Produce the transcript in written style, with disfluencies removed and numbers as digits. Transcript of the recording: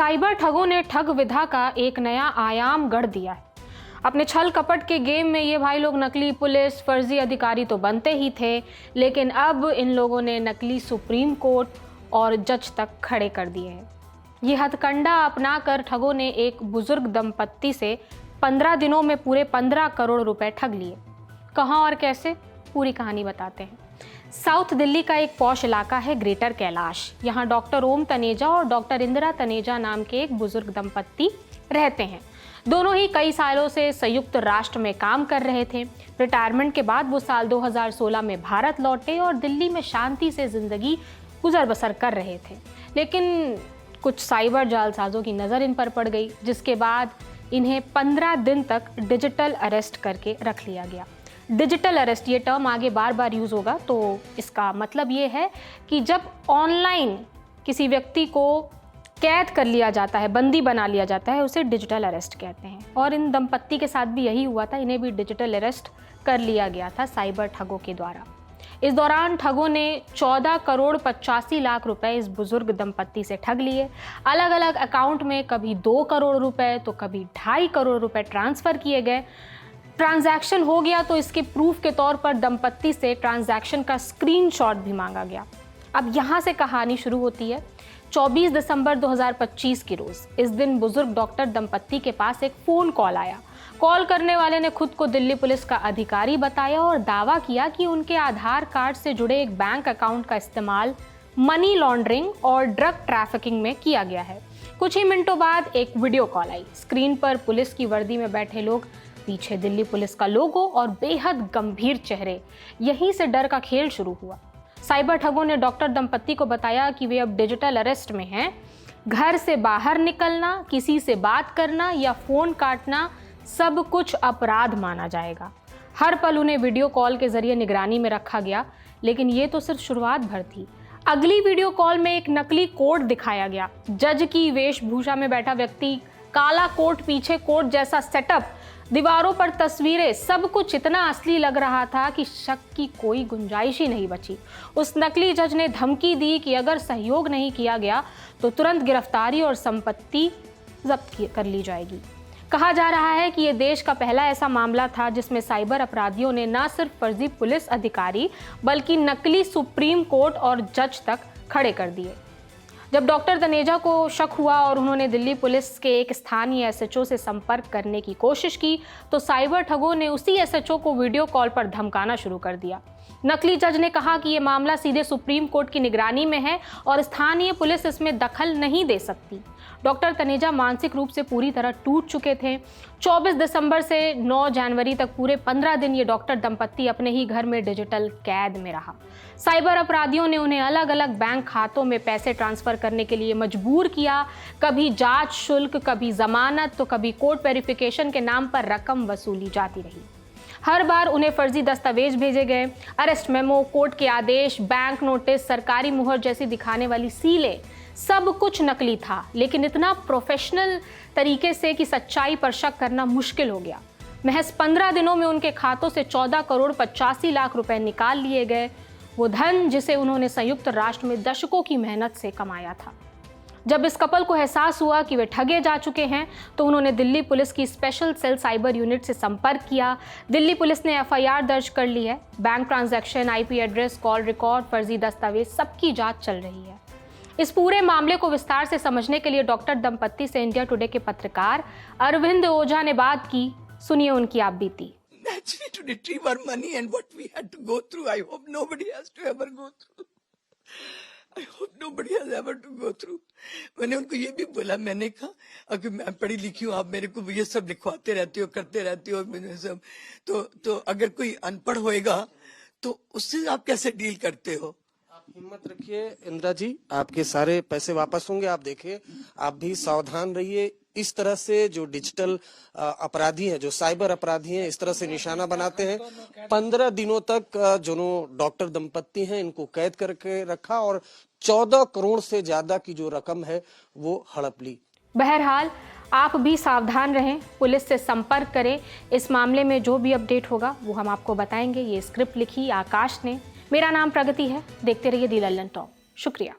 Cyber ठगों ने ठग विधा का एक नया आयाम गढ़ दिया है। अपने छल कपट के गेम में ये भाई लोग नकली पुलिस, फर्जी अधिकारी तो बनते ही थे, लेकिन अब इन लोगों ने नकली सुप्रीम कोर्ट और जज तक खड़े कर दिए हैं। ये हथकंडा अपनाकर ठगों ने एक बुजुर्ग दंपत्ति से 15 दिनों में पूरे 15 करोड़ रुपए ठग लिए। कहां और कैसे, पूरी कहानी बताते हैं। साउथ दिल्ली का एक पॉश इलाका है ग्रेटर कैलाश। यहाँ डॉक्टर ओम तनेजा और डॉक्टर इंदिरा तनेजा नाम के एक बुजुर्ग दंपत्ति रहते हैं। दोनों ही कई सालों से संयुक्त राष्ट्र में काम कर रहे थे। रिटायरमेंट के बाद वो साल 2016 में भारत लौटे और दिल्ली में शांति से जिंदगी गुजर बसर कर रहे थे। लेकिन कुछ साइबर जालसाजों की नज़र इन पर पड़ गई, जिसके बाद इन्हें 15 दिन तक डिजिटल अरेस्ट करके रख लिया गया। डिजिटल अरेस्ट, ये टर्म आगे बार बार यूज़ होगा, तो इसका मतलब ये है कि जब ऑनलाइन किसी व्यक्ति को कैद कर लिया जाता है, बंदी बना लिया जाता है, उसे डिजिटल अरेस्ट कहते हैं। और इन दंपत्ति के साथ भी यही हुआ था, इन्हें भी डिजिटल अरेस्ट कर लिया गया था साइबर ठगों के द्वारा। इस दौरान ठगों ने 14 करोड़ 85 लाख रुपए इस बुजुर्ग दंपत्ति से ठग लिए। अलग अलग अकाउंट में कभी 2 करोड़ रुपए तो कभी 2.5 करोड़ रुपए ट्रांसफ़र किए गए। ट्रांजैक्शन हो गया तो इसके प्रूफ के तौर पर दंपत्ति से ट्रांजैक्शन का स्क्रीनशॉट भी मांगा गया। अब यहाँ से कहानी शुरू होती है। 24 दिसंबर 2025 की रोज़, इस दिन बुजुर्ग डॉक्टर दंपत्ति के पास एक फ़ोन कॉल आया। कॉल करने वाले ने खुद को दिल्ली पुलिस का अधिकारी बताया और दावा किया कि उनके आधार कार्ड से जुड़े एक बैंक अकाउंट का इस्तेमाल मनी लॉन्ड्रिंग और ड्रग ट्रैफिकिंग में किया गया है। कुछ ही मिनटों बाद एक वीडियो कॉल आई। स्क्रीन पर पुलिस की वर्दी में बैठे लोग, पीछे दिल्ली पुलिस का लोगो और बेहद गंभीर चेहरे। यहीं से डर का खेल शुरू हुआ। साइबर ठगों ने डॉक्टर दंपत्ति को बताया कि वे अब डिजिटल अरेस्ट में हैं। घर से बाहर निकलना, किसी से बात करना या फ़ोन काटना, सब कुछ अपराध माना जाएगा। हर पल उन्हें वीडियो कॉल के जरिए निगरानी में रखा गया। लेकिन ये तो सिर्फ शुरुआत भर थी। अगली वीडियो कॉल में एक नकली कोर्ट दिखाया गया। जज की वेशभूषा में बैठा व्यक्ति, काला कोट, पीछे कोर्ट जैसा सेटअप, दीवारों पर तस्वीरें, सब कुछ इतना असली लग रहा था कि शक की कोई गुंजाइश ही नहीं बची। उस नकली जज ने धमकी दी कि अगर सहयोग नहीं किया गया तो तुरंत गिरफ्तारी और संपत्ति जब्त कर ली जाएगी। कहा जा रहा है कि ये देश का पहला ऐसा मामला था जिसमें साइबर अपराधियों ने न सिर्फ फर्जी पुलिस अधिकारी बल्कि नकली सुप्रीम कोर्ट और जज तक खड़े कर दिए। जब डॉक्टर तनेजा को शक हुआ और उन्होंने दिल्ली पुलिस के एक स्थानीय एसएचओ से संपर्क करने की कोशिश की, तो साइबर ठगों ने उसी एसएचओ को वीडियो कॉल पर धमकाना शुरू कर दिया। नकली जज ने कहा कि ये मामला सीधे सुप्रीम कोर्ट की निगरानी में है और स्थानीय पुलिस इसमें दखल नहीं दे सकती। डॉक्टर तनेजा मानसिक रूप से पूरी तरह टूट चुके थे। 24 दिसंबर से 9 जनवरी तक पूरे 15 दिन ये डॉक्टर दंपत्ति अपने ही घर में डिजिटल कैद में रहा। साइबर अपराधियों ने उन्हें अलग अलग बैंक खातों में पैसे ट्रांसफ़र करने के लिए मजबूर किया। कभी जांच शुल्क, कभी जमानत, तो कभी कोर्ट वेरिफिकेशन के नाम पर रकम वसूली जाती रही। हर बार उन्हें फर्जी दस्तावेज भेजे गए। अरेस्ट मेमो, कोर्ट के आदेश, बैंक नोटिस, सरकारी मुहर जैसी दिखाने वाली सीलें, सब कुछ नकली था, लेकिन इतना प्रोफेशनल तरीके से कि सच्चाई पर शक करना मुश्किल हो गया। महज 15 दिनों में उनके खातों से 14 करोड़ 85 लाख रुपए निकाल लिए गए। वो धन जिसे उन्होंने संयुक्त राष्ट्र में दशकों की मेहनत से कमाया था। जब इस कपल को एहसास हुआ कि वे ठगे जा चुके हैं, तो उन्होंने दिल्ली पुलिस की स्पेशल सेल साइबर यूनिट से संपर्क किया। दिल्ली पुलिस ने एफआईआर दर्ज कर ली है। Bank transaction, IP address, call record, फर्जी दस्तावेज, सबकी जांच चल रही है। इस पूरे मामले को विस्तार से समझने के लिए डॉक्टर दंपत्ति से इंडिया टुडे के पत्रकार अरविंद ओझा ने बात की। सुनिए उनकी आप बीती। Actually, to retrieve our money and what we had to go through, I hope nobody has to ever go through. I hope nobody has ever to go through. मैंने उनको ये भी बोला, मैंने कहा अगर मैं पढ़ी लिखी हूँ, आप मेरे को ये सब लिखवाते रहते हो, करते रहते हो, मैंने सब तो अगर कोई अनपढ़ होएगा तो उससे आप कैसे डील करते हो? आप हिम्मत रखिए इंदिरा जी, आपके सारे पैसे वापस होंगे। आप देखिए, आप भी सावधान रहिए। इस तरह से जो डिजिटल अपराधी हैं, जो साइबर अपराधी हैं, इस तरह से निशाना बनाते हैं। 15 दिनों तक जो डॉक्टर दंपत्ति हैं, इनको कैद करके रखा और 14 करोड़ से ज्यादा की जो रकम है वो हड़प ली। बहरहाल आप भी सावधान रहें, पुलिस से संपर्क करें। इस मामले में जो भी अपडेट होगा वो हम आपको बताएंगे। ये स्क्रिप्ट लिखी आकाश ने। मेरा नाम प्रगति है। देखते रहिए दी लल्लन टॉप। शुक्रिया।